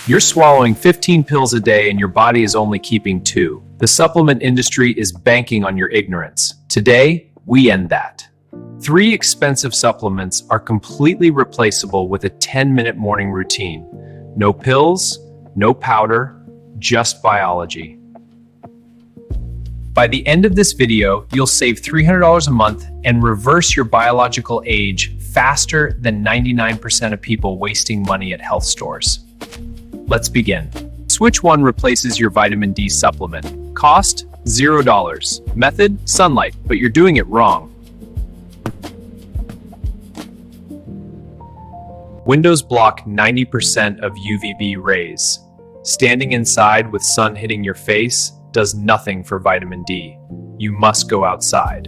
You're swallowing 15 pills a day and your body is only keeping 2. The supplement industry is banking on your ignorance. Today, we end that. 3 expensive supplements are completely replaceable with a 10-minute morning routine. No pills, no powder, just biology. By the end of this video, you'll save $300 a month and reverse your biological age faster than 99% of people wasting money at health stores. Let's begin. Switch 1 replaces your vitamin D supplement. Cost, $0. Method, sunlight, but you're doing it wrong. Windows block 90% of UVB rays. Standing inside with sun hitting your face does nothing for vitamin D. You must go outside.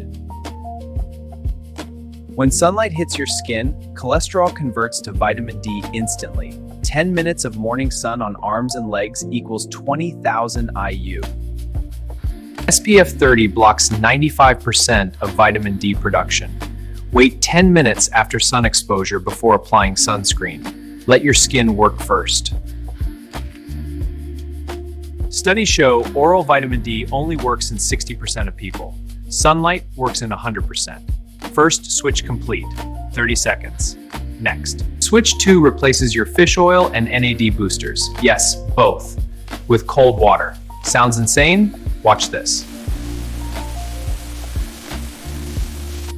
When sunlight hits your skin, cholesterol converts to vitamin D instantly. 10 minutes of morning sun on arms and legs equals 20,000 IU. SPF 30 blocks 95% of vitamin D production. Wait 10 minutes after sun exposure before applying sunscreen. Let your skin work first. Studies show oral vitamin D only works in 60% of people. Sunlight works in 100%. First, switch complete. 30 seconds. Next. Switch 2 replaces your fish oil and NAD boosters. Yes, both. With cold water. Sounds insane? Watch this.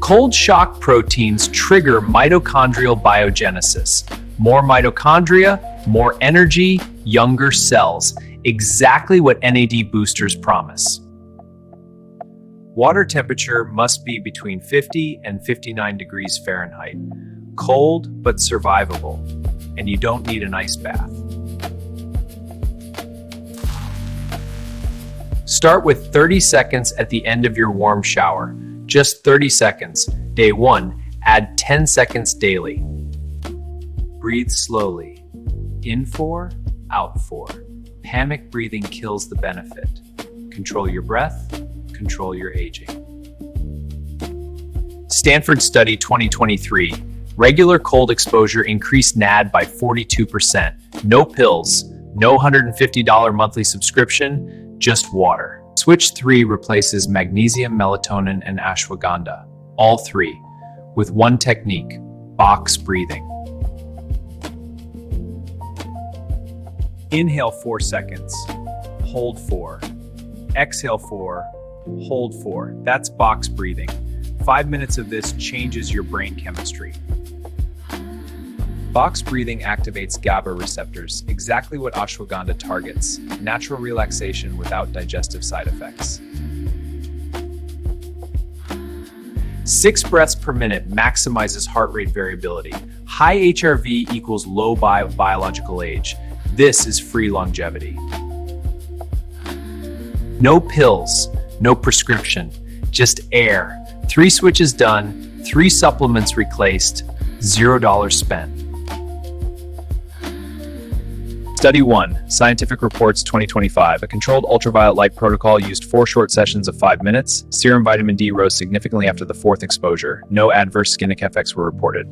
Cold shock proteins trigger mitochondrial biogenesis. More mitochondria, more energy, younger cells. Exactly what NAD boosters promise. Water temperature must be between 50 and 59 degrees Fahrenheit. Cold but survivable, and you don't need an ice bath. Start with 30 seconds at the end of your warm shower. Just 30 seconds. Day 1, add 10 seconds daily. Breathe slowly. In 4, out 4. Hammock breathing kills the benefit. Control your breath, control your aging. Stanford Study 2023. Regular cold exposure increased NAD by 42%. No pills, no $150 monthly subscription, just water. Switch 3 replaces magnesium, melatonin, and ashwagandha. All 3, with one technique, box breathing. Inhale 4 seconds, hold 4. Exhale 4, hold 4. That's box breathing. 5 minutes of this changes your brain chemistry. Box breathing activates GABA receptors, exactly what ashwagandha targets. Natural relaxation without digestive side effects. 6 breaths per minute maximizes heart rate variability. High HRV equals low biological age. This is free longevity. No pills, no prescription, just air. 3 switches done, 3 supplements replaced, $0 spent. Study 1, Scientific Reports 2025. A controlled ultraviolet light protocol used 4 short sessions of 5 minutes. Serum vitamin D rose significantly after the 4th exposure. No adverse skin effects were reported.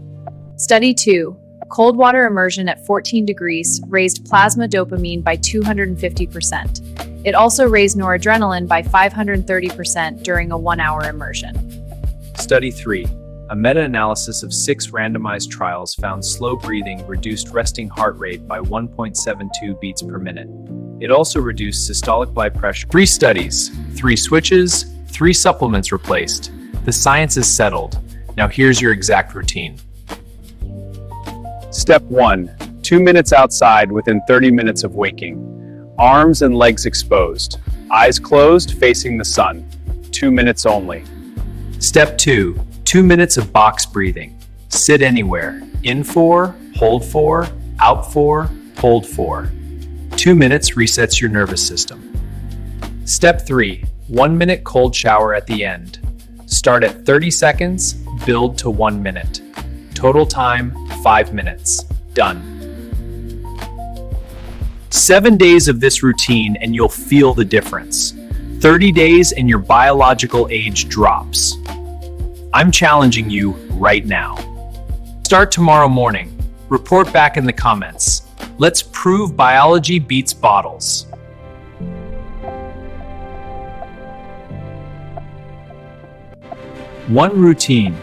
Study 2, cold water immersion at 14 degrees raised plasma dopamine by 250%. It also raised noradrenaline by 530% during a 1-hour immersion. Study 3. A meta-analysis of 6 randomized trials found slow breathing reduced resting heart rate by 1.72 beats per minute. It also reduced systolic blood pressure. 3 studies, 3 switches, 3 supplements replaced. The science is settled. Now here's your exact routine. Step 1. 2 minutes outside within 30 minutes of waking. Arms and legs exposed. Eyes closed, facing the sun. 2 minutes only. Step 2. 2 minutes of box breathing. Sit anywhere. In 4, hold 4, out 4, hold 4. 2 minutes resets your nervous system. Step 3. 1 minute cold shower at the end. Start at 30 seconds, build to 1 minute. Total time, 5 minutes. Done. 7 days of this routine and you'll feel the difference. 30 days and your biological age drops. I'm challenging you right now. Start tomorrow morning. Report back in the comments. Let's prove biology beats bottles. One routine,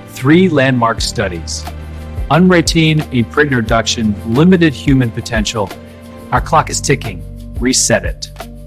3 landmark studies. Unroutine, a print reduction, limited human potential. Our clock is ticking. Reset it.